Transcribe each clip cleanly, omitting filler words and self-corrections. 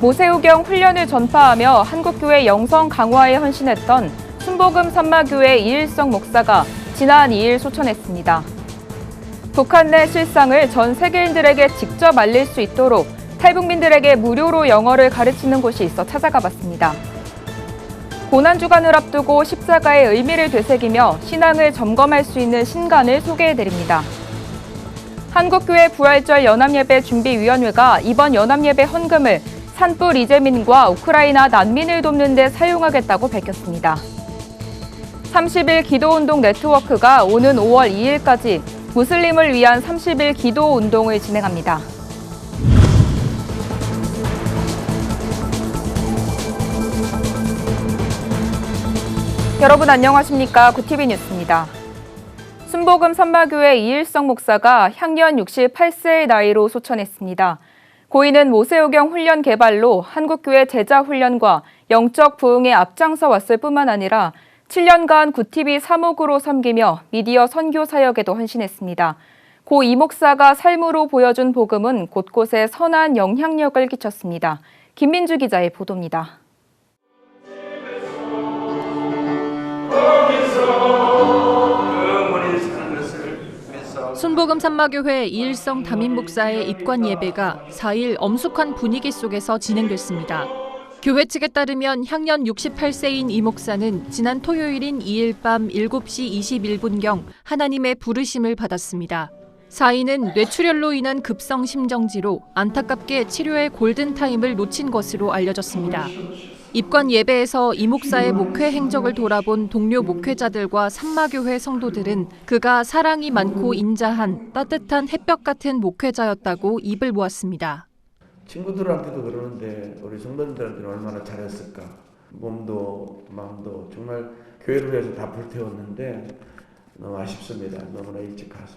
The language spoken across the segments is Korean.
모세우경 훈련을 전파하며 한국교회 영성 강화에 헌신했던 순복음 삼마교회 이일성 목사가 지난 2일 소천했습니다. 북한 내 실상을 전 세계인들에게 직접 알릴 수 있도록 탈북민들에게 무료로 영어를 가르치는 곳이 있어 찾아가 봤습니다. 고난주간을 앞두고 십자가의 의미를 되새기며 신앙을 점검할 수 있는 신간을 소개해드립니다. 한국교회 부활절 연합예배 준비위원회가 이번 연합예배 헌금을 산불 이재민과 우크라이나 난민을 돕는 데 사용하겠다고 밝혔습니다. 30일 기도운동 네트워크가 오는 5월 2일까지 무슬림을 위한 30일 기도운동을 진행합니다. 여러분 안녕하십니까? 구티비 뉴스입니다. 순복음 삼마교회 이일성 목사가 향년 68세의 나이로 소천했습니다. 고인은 모세우경 훈련 개발로 한국교회 제자 훈련과 영적 부흥에 앞장서 왔을 뿐만 아니라 7년간 구티비 사목으로 섬기며 미디어 선교 사역에도 헌신했습니다. 고 이 목사가 삶으로 보여준 복음은 곳곳에 선한 영향력을 끼쳤습니다. 김민주 기자의 보도입니다. 순복음 삼마교회 이일성 담임 목사의 입관 예배가 4일 엄숙한 분위기 속에서 진행됐습니다. 교회 측에 따르면 향년 68세인 이 목사는 지난 토요일인 2일 밤 7시 21분경 하나님의 부르심을 받았습니다. 사인은 뇌출혈로 인한 급성 심정지로 안타깝게 치료의 골든타임을 놓친 것으로 알려졌습니다. 입관 예배에서 이 목사의 목회 행적을 돌아본 동료 목회자들과 삼마교회 성도들은 그가 사랑이 많고 인자한 따뜻한 햇볕 같은 목회자였다고 입을 모았습니다. 친구들한테도 그러는데 우리 성도님들한테는 얼마나 잘했을까. 몸도 마음도 정말 교회를 위해서 다 불태웠는데 너무 아쉽습니다. 너무나 일찍 가서.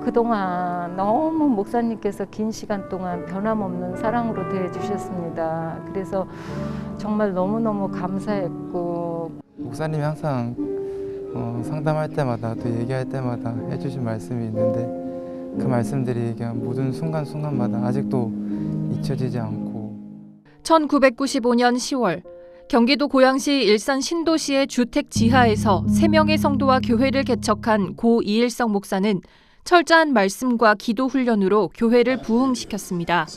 그동안 너무 목사님께서 긴 시간 동안 변함없는 사랑으로 대해주셨습니다. 그래서 정말 너무너무 감사했고 목사님이 항상 상담할 때마다 또 얘기할 때마다 해주신 말씀이 있는데 그 말씀들이 그냥 모든 순간순간마다 아직도 잊혀지지 않고 1995년 10월 경기도 고양시 일산 신도시의 주택 지하에서 3명의 성도와 교회를 개척한 고 이일성 목사는 철저한 말씀과 기도 훈련으로 교회를 부흥시켰습니다.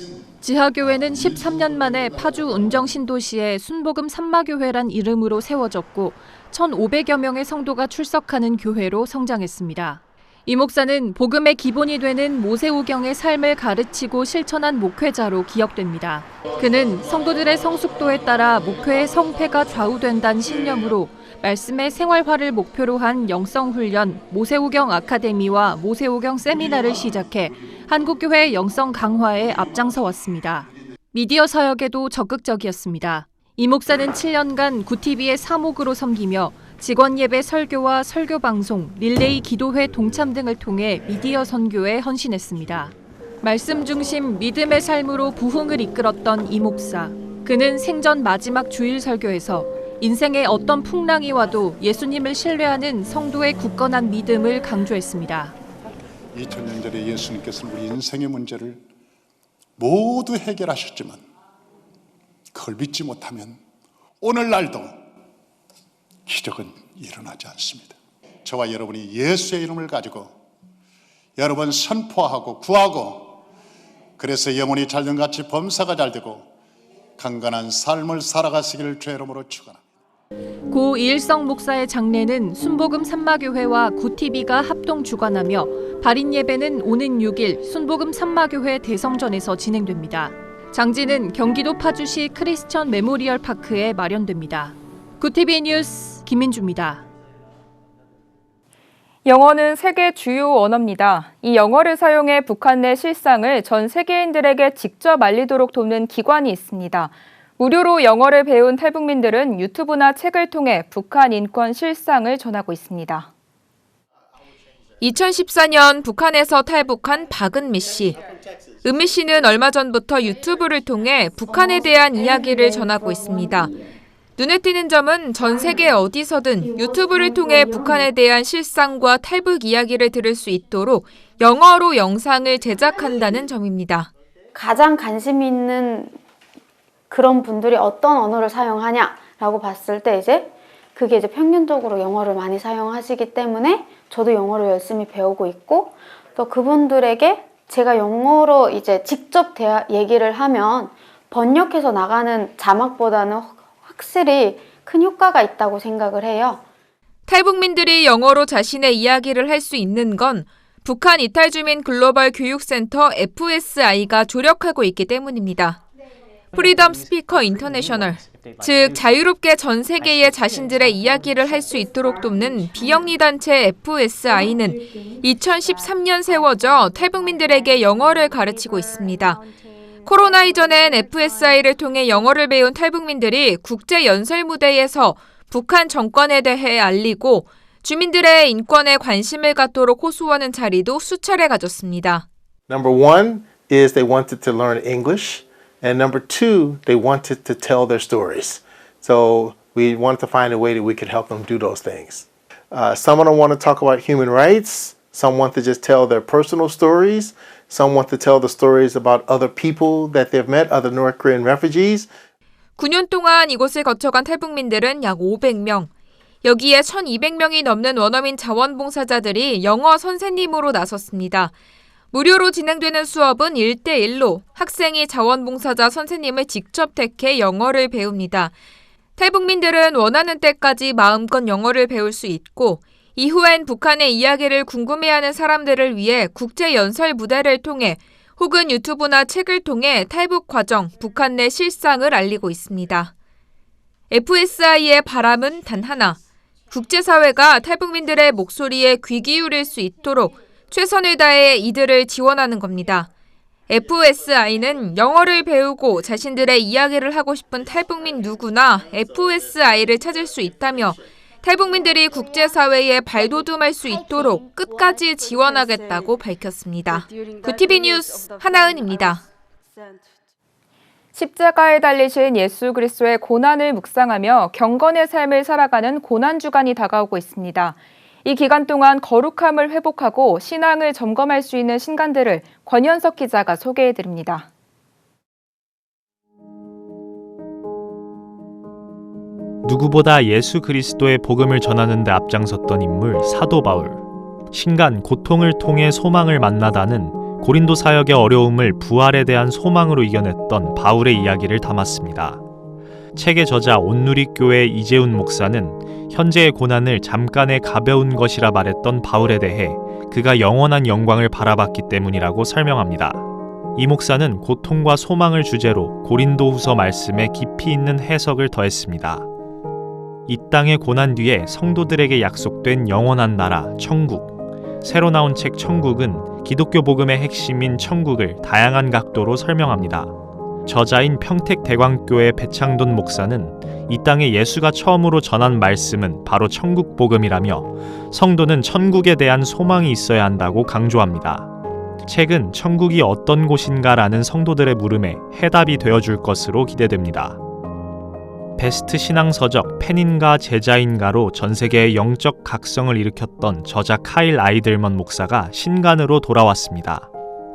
지하교회는 13년 만에 파주 운정 신도시의 순복음 삼마교회란 이름으로 세워졌고 1,500여 명의 성도가 출석하는 교회로 성장했습니다. 이 목사는 복음의 기본이 되는 모세우경의 삶을 가르치고 실천한 목회자로 기억됩니다. 그는 성도들의 성숙도에 따라 목회의 성패가 좌우된다는 신념으로 말씀의 생활화를 목표로 한 영성훈련, 모세우경 아카데미와 모세우경 세미나를 시작해 한국교회 영성 강화에 앞장서 왔습니다. 미디어 사역에도 적극적이었습니다. 이 목사는 7년간 구티비의 사목으로 섬기며 직원 예배 설교와 설교 방송, 릴레이 기도회 동참 등을 통해 미디어 선교에 헌신했습니다. 말씀 중심 믿음의 삶으로 부흥을 이끌었던 이 목사. 그는 생전 마지막 주일 설교에서 인생에 어떤 풍랑이 와도 예수님을 신뢰하는 성도의 굳건한 믿음을 강조했습니다. 2000년 전에 예수님께서는 우리 인생의 문제를 모두 해결하셨지만 그걸 믿지 못하면 오늘날도 기적은 일어나지 않습니다. 저와 여러분이 예수의 이름을 가지고 여러분 선포하고 구하고 그래서 영혼이 잘됨같이 범사가 잘되고 강건한 삶을 살아가시기를 주의 이름으로 축원합니다. 고 이일성 목사의 장례는 순복음 삼마교회와 구티비가 합동 주관하며 발인 예배는 오는 6일 순복음 삼마교회 대성전에서 진행됩니다. 장지는 경기도 파주시 크리스천 메모리얼 파크에 마련됩니다. 구티비 뉴스 김민주입니다. 영어는 세계 주요 언어입니다. 이 영어를 사용해 북한 내 실상을 전 세계인들에게 직접 알리도록 돕는 기관이 있습니다. 무료로 영어를 배운 탈북민들은 유튜브나 책을 통해 북한 인권 실상을 전하고 있습니다. 2014년 북한에서 탈북한 박은미 씨. 은미 씨는 얼마 전부터 유튜브를 통해 북한에 대한 이야기를 전하고 있습니다. 눈에 띄는 점은 전 세계 어디서든 유튜브를 통해 북한에 대한 실상과 탈북 이야기를 들을 수 있도록 영어로 영상을 제작한다는 점입니다. 가장 관심 있는 그런 분들이 어떤 언어를 사용하냐라고 봤을 때 이제 그게 이제 평균적으로 영어를 많이 사용하시기 때문에 저도 영어를 열심히 배우고 있고 또 그분들에게 제가 영어로 이제 직접 얘기를 하면 번역해서 나가는 자막보다는 확실히 큰 효과가 있다고 생각을 해요. 탈북민들이 영어로 자신의 이야기를 할 수 있는 건 북한 이탈주민 글로벌 교육센터 FSI가 조력하고 있기 때문입니다. 프리덤 스피커 인터내셔널, 즉 자유롭게 전 세계에 자신들의 이야기를 할 수 있도록 돕는 비영리 단체 FSI는 2013년 세워져 탈북민들에게 영어를 가르치고 있습니다. 코로나 이전엔 FSI를 통해 영어를 배운 탈북민들이 국제 연설 무대에서 북한 정권에 대해 알리고 주민들의 인권에 관심을 갖도록 호소하는 자리도 수차례 가졌습니다. Number one is they wanted to learn English, and number two, they wanted to tell their stories. So we wanted to find a way that we could help them do those things. Some of them want to talk about human rights. Some want to just tell their personal stories. Some want to tell the stories about other people that they've met, other North Korean refugees. 9년 동안 이곳을 거쳐간 탈북민들은 약 500명. 여기에 1,200명이 넘는 원어민 자원봉사자들이 영어 선생님으로 나섰습니다. 무료로 진행되는 수업은 1대1로 학생이 자원봉사자 선생님을 직접 택해 영어를 배웁니다. 탈북민들은 원하는 때까지 마음껏 영어를 배울 수 있고 이후엔 북한의 이야기를 궁금해하는 사람들을 위해 국제 연설 무대를 통해 혹은 유튜브나 책을 통해 탈북 과정, 북한 내 실상을 알리고 있습니다. FSI의 바람은 단 하나. 국제사회가 탈북민들의 목소리에 귀 기울일 수 있도록 최선을 다해 이들을 지원하는 겁니다. FSI는 영어를 배우고 자신들의 이야기를 하고 싶은 탈북민 누구나 FSI를 찾을 수 있다며 탈북민들이 국제사회에 발돋움할 수 있도록 끝까지 지원하겠다고 밝혔습니다. 구티비 뉴스 하나은입니다. 십자가에 달리신 예수 그리스도의 고난을 묵상하며 경건의 삶을 살아가는 고난주간이 다가오고 있습니다. 이 기간 동안 거룩함을 회복하고 신앙을 점검할 수 있는 신간들을 권현석 기자가 소개해드립니다. 누구보다 예수 그리스도의 복음을 전하는 데 앞장섰던 인물 사도 바울. 신간 고통을 통해 소망을 만나다는 고린도 사역의 어려움을 부활에 대한 소망으로 이겨냈던 바울의 이야기를 담았습니다. 책의 저자 온누리교회 이재훈 목사는 현재의 고난을 잠깐의 가벼운 것이라 말했던 바울에 대해 그가 영원한 영광을 바라봤기 때문이라고 설명합니다. 이 목사는 고통과 소망을 주제로 고린도후서 말씀에 깊이 있는 해석을 더했습니다. 이 땅의 고난 뒤에 성도들에게 약속된 영원한 나라, 천국. 새로 나온 책 천국은 기독교 복음의 핵심인 천국을 다양한 각도로 설명합니다. 저자인 평택대광교회 배창돈 목사는 이 땅에 예수가 처음으로 전한 말씀은 바로 천국 복음이라며 성도는 천국에 대한 소망이 있어야 한다고 강조합니다. 책은 천국이 어떤 곳인가라는 성도들의 물음에 해답이 되어줄 것으로 기대됩니다. 베스트 신앙서적 팬인가 제자인가로 전 세계의 영적 각성을 일으켰던 저자 카일 아이들먼 목사가 신간으로 돌아왔습니다.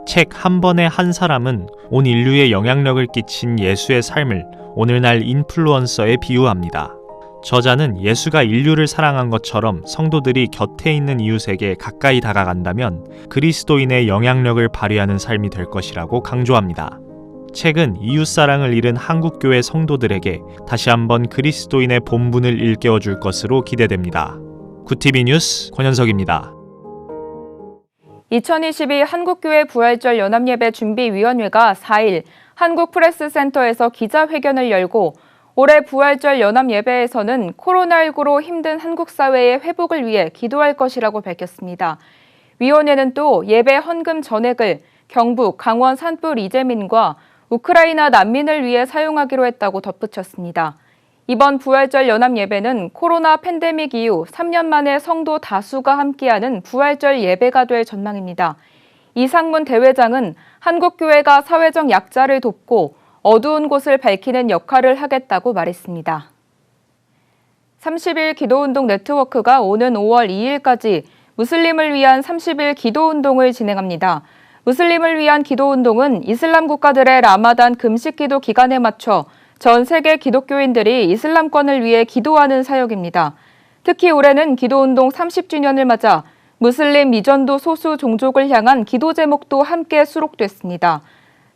책 한 번에 한 사람은 온 인류에 영향력을 끼친 예수의 삶을 오늘날 인플루언서에 비유합니다. 저자는 예수가 인류를 사랑한 것처럼 성도들이 곁에 있는 이웃에게 가까이 다가간다면 그리스도인의 영향력을 발휘하는 삶이 될 것이라고 강조합니다. 책은 이웃사랑을 잃은 한국교회 성도들에게 다시 한번 그리스도인의 본분을 일깨워줄 것으로 기대됩니다. 구티비 뉴스 권현석입니다. 2022 한국교회 부활절 연합예배 준비위원회가 4일 한국프레스센터에서 기자회견을 열고 올해 부활절 연합예배에서는 코로나19로 힘든 한국 사회의 회복을 위해 기도할 것이라고 밝혔습니다. 위원회는 또 예배 헌금 전액을 경북, 강원 산불 이재민과 우크라이나 난민을 위해 사용하기로 했다고 덧붙였습니다. 이번 부활절 연합예배는 코로나 팬데믹 이후 3년 만에 성도 다수가 함께하는 부활절 예배가 될 전망입니다. 이상문 대회장은 한국교회가 사회적 약자를 돕고 어두운 곳을 밝히는 역할을 하겠다고 말했습니다. 30일 기도운동 네트워크가 오는 5월 2일까지 무슬림을 위한 30일 기도운동을 진행합니다. 무슬림을 위한 기도운동은 이슬람 국가들의 라마단 금식 기도 기간에 맞춰 전 세계 기독교인들이 이슬람권을 위해 기도하는 사역입니다. 특히 올해는 기도운동 30주년을 맞아 무슬림 미전도 소수 종족을 향한 기도 제목도 함께 수록됐습니다.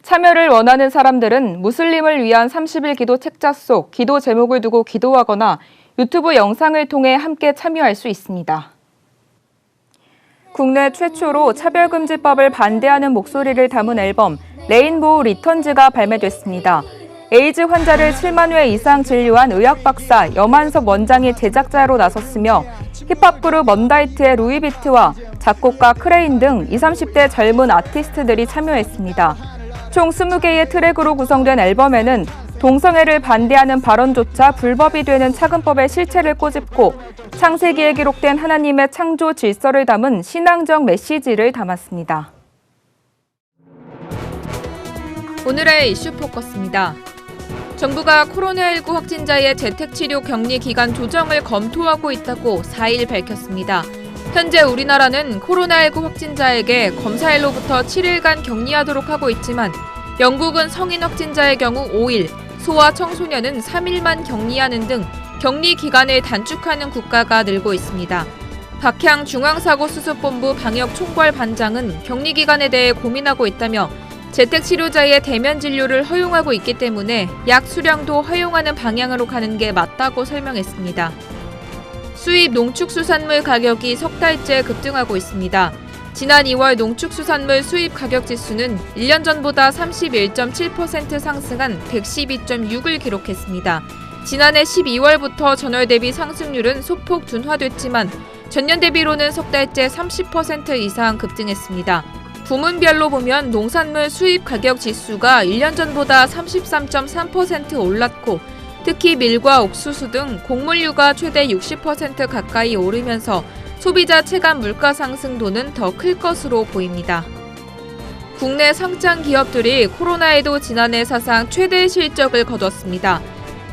참여를 원하는 사람들은 무슬림을 위한 30일 기도 책자 속 기도 제목을 두고 기도하거나 유튜브 영상을 통해 함께 참여할 수 있습니다. 국내 최초로 차별금지법을 반대하는 목소리를 담은 앨범 레인보우 리턴즈가 발매됐습니다. 에이즈 환자를 7만 회 이상 진료한 의학 박사 염한석 원장이 제작자로 나섰으며 힙합 그룹 먼다이트의 루이비트와 작곡가 크레인 등 20, 30대 젊은 아티스트들이 참여했습니다. 총 20개의 트랙으로 구성된 앨범에는 동성애를 반대하는 발언조차 불법이 되는 차근법의 실체를 꼬집고 창세기에 기록된 하나님의 창조 질서를 담은 신앙적 메시지를 담았습니다. 오늘의 이슈 포커스입니다. 정부가 코로나19 확진자의 재택치료 격리 기간 조정을 검토하고 있다고 4일 밝혔습니다. 현재 우리나라는 코로나19 확진자에게 검사일로부터 7일간 격리하도록 하고 있지만 영국은 성인 확진자의 경우 5일, 소아 청소년은 3일만 격리하는 등 격리 기간을 단축하는 국가가 늘고 있습니다. 박향 중앙사고수습본부 방역총괄반장은 격리 기간에 대해 고민하고 있다며 재택치료자의 대면 진료를 허용하고 있기 때문에 약 수량도 허용하는 방향으로 가는 게 맞다고 설명했습니다. 수입 농축수산물 가격이 석 달째 급등하고 있습니다. 지난 2월 농축수산물 수입 가격 지수는 1년 전보다 31.7% 상승한 112.6을 기록했습니다. 지난해 12월부터 전월 대비 상승률은 소폭 둔화됐지만 전년 대비로는 석 달째 30% 이상 급등했습니다. 부문별로 보면 농산물 수입 가격 지수가 1년 전보다 33.3% 올랐고 특히 밀과 옥수수 등 곡물류가 최대 60% 가까이 오르면서 소비자 체감 물가 상승도는 더 클 것으로 보입니다. 국내 상장 기업들이 코로나에도 지난해 사상 최대 실적을 거뒀습니다.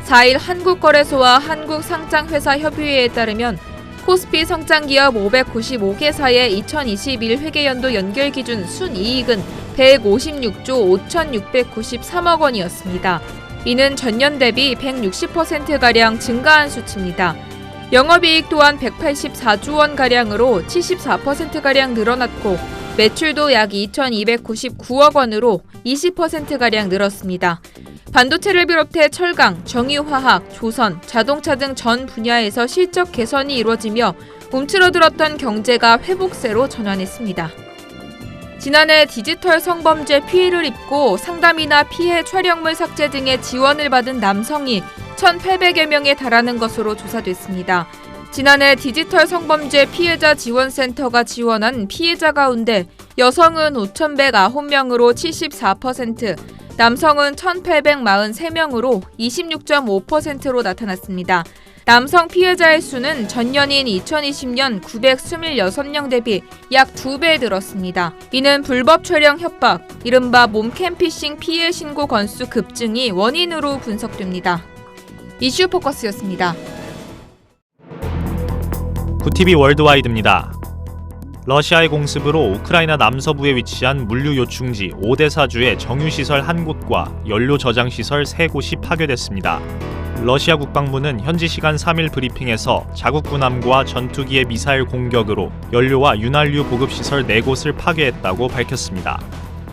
4일 한국거래소와 한국상장회사 협의회에 따르면 코스피 성장기업 595개사의 2021 회계연도 연결기준 순이익은 156조 5,693억 원이었습니다. 이는 전년 대비 160%가량 증가한 수치입니다. 영업이익 또한 184조 원가량으로 74%가량 늘어났고 매출도 약 2,299억 원으로 20%가량 늘었습니다. 반도체를 비롯해 철강, 정유화학, 조선, 자동차 등 전 분야에서 실적 개선이 이루어지며 움츠러들었던 경제가 회복세로 전환했습니다. 지난해 디지털 성범죄 피해를 입고 상담이나 피해 촬영물 삭제 등의 지원을 받은 남성이 1,800여 명에 달하는 것으로 조사됐습니다. 지난해 디지털 성범죄 피해자 지원센터가 지원한 피해자 가운데 여성은 5,109명으로 74%, 남성은 1,843명으로 26.5%로 나타났습니다. 남성 피해자의 수는 전년인 2020년 926명 대비 약 2배 늘었습니다. 이는 불법 촬영 협박, 이른바 몸캠피싱 피해 신고 건수 급증이 원인으로 분석됩니다. 이슈 포커스였습니다. 구TV 월드와이드입니다. 러시아의 공습으로 우크라이나 남서부에 위치한 물류 요충지 오데사주의 정유시설 1곳과 연료 저장시설 3곳이 파괴됐습니다. 러시아 국방부는 현지 시간 3일 브리핑에서 자국 군함과 전투기의 미사일 공격으로 연료와 윤활유 보급시설 4곳을 파괴했다고 밝혔습니다.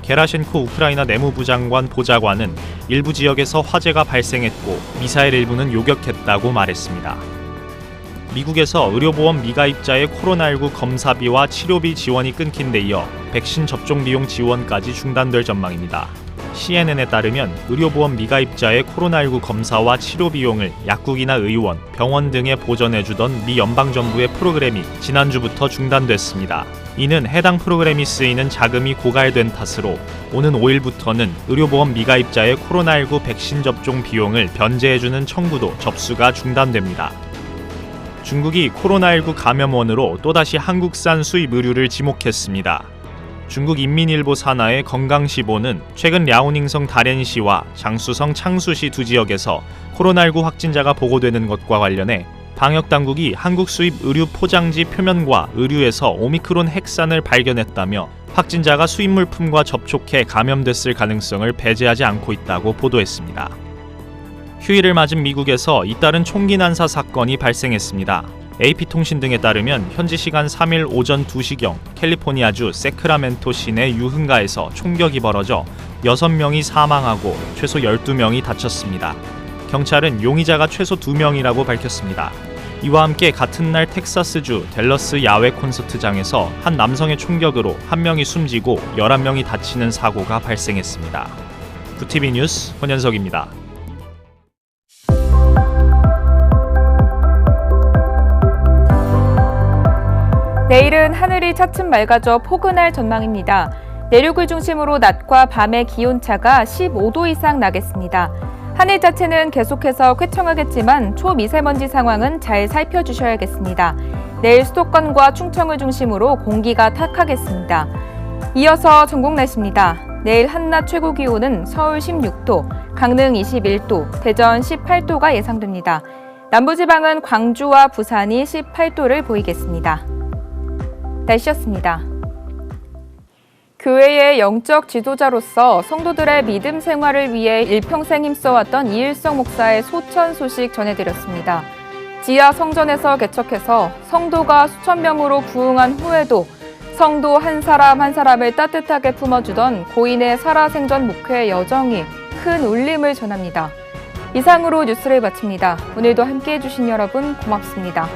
게라셴코 우크라이나 내무부 장관 보좌관은 일부 지역에서 화재가 발생했고 미사일 일부는 요격했다고 말했습니다. 미국에서 의료보험 미가입자의 코로나19 검사비와 치료비 지원이 끊긴 데 이어 백신 접종 비용 지원까지 중단될 전망입니다. CNN에 따르면 의료보험 미가입자의 코로나19 검사와 치료 비용을 약국이나 의원, 병원 등에 보전해주던 미 연방정부의 프로그램이 지난주부터 중단됐습니다. 이는 해당 프로그램이 쓰이는 자금이 고갈된 탓으로 오는 5일부터는 의료보험 미가입자의 코로나19 백신 접종 비용을 변제해주는 청구도 접수가 중단됩니다. 중국이 코로나19 감염원으로 또다시 한국산 수입 의류를 지목했습니다. 중국 인민일보 산하의 건강시보는 최근 랴오닝성 다롄시와 장쑤성 창수시 두 지역에서 코로나19 확진자가 보고되는 것과 관련해 방역당국이 한국 수입 의류 포장지 표면과 의류에서 오미크론 핵산을 발견했다며 확진자가 수입 물품과 접촉해 감염됐을 가능성을 배제하지 않고 있다고 보도했습니다. 휴일을 맞은 미국에서 잇따른 총기 난사 사건이 발생했습니다. AP통신 등에 따르면 현지 시간 3일 오전 2시경 캘리포니아주 세크라멘토 시내 유흥가에서 총격이 벌어져 6명이 사망하고 최소 12명이 다쳤습니다. 경찰은 용의자가 최소 2명이라고 밝혔습니다. 이와 함께 같은 날 텍사스주 댈러스 야외 콘서트장에서 한 남성의 총격으로 1명이 숨지고 11명이 다치는 사고가 발생했습니다. 구티비 뉴스 권현석입니다. 내일은 하늘이 차츰 맑아져 포근할 전망입니다. 내륙을 중심으로 낮과 밤의 기온차가 15도 이상 나겠습니다. 하늘 자체는 계속해서 쾌청하겠지만 초미세먼지 상황은 잘 살펴주셔야겠습니다. 내일 수도권과 충청을 중심으로 공기가 탁하겠습니다. 이어서 전국 날씨입니다. 내일 한낮 최고 기온은 서울 16도, 강릉 21도, 대전 18도가 예상됩니다. 남부지방은 광주와 부산이 18도를 보이겠습니다. 날씨였습니다. 교회의 영적 지도자로서 성도들의 믿음 생활을 위해 일평생 힘써왔던 이일성 목사의 소천 소식 전해드렸습니다. 지하 성전에서 개척해서 성도가 수천 명으로 부흥한 후에도 성도 한 사람 한 사람을 따뜻하게 품어주던 고인의 살아생전 목회의 여정이 큰 울림을 전합니다. 이상으로 뉴스를 마칩니다. 오늘도 함께해 주신 여러분 고맙습니다.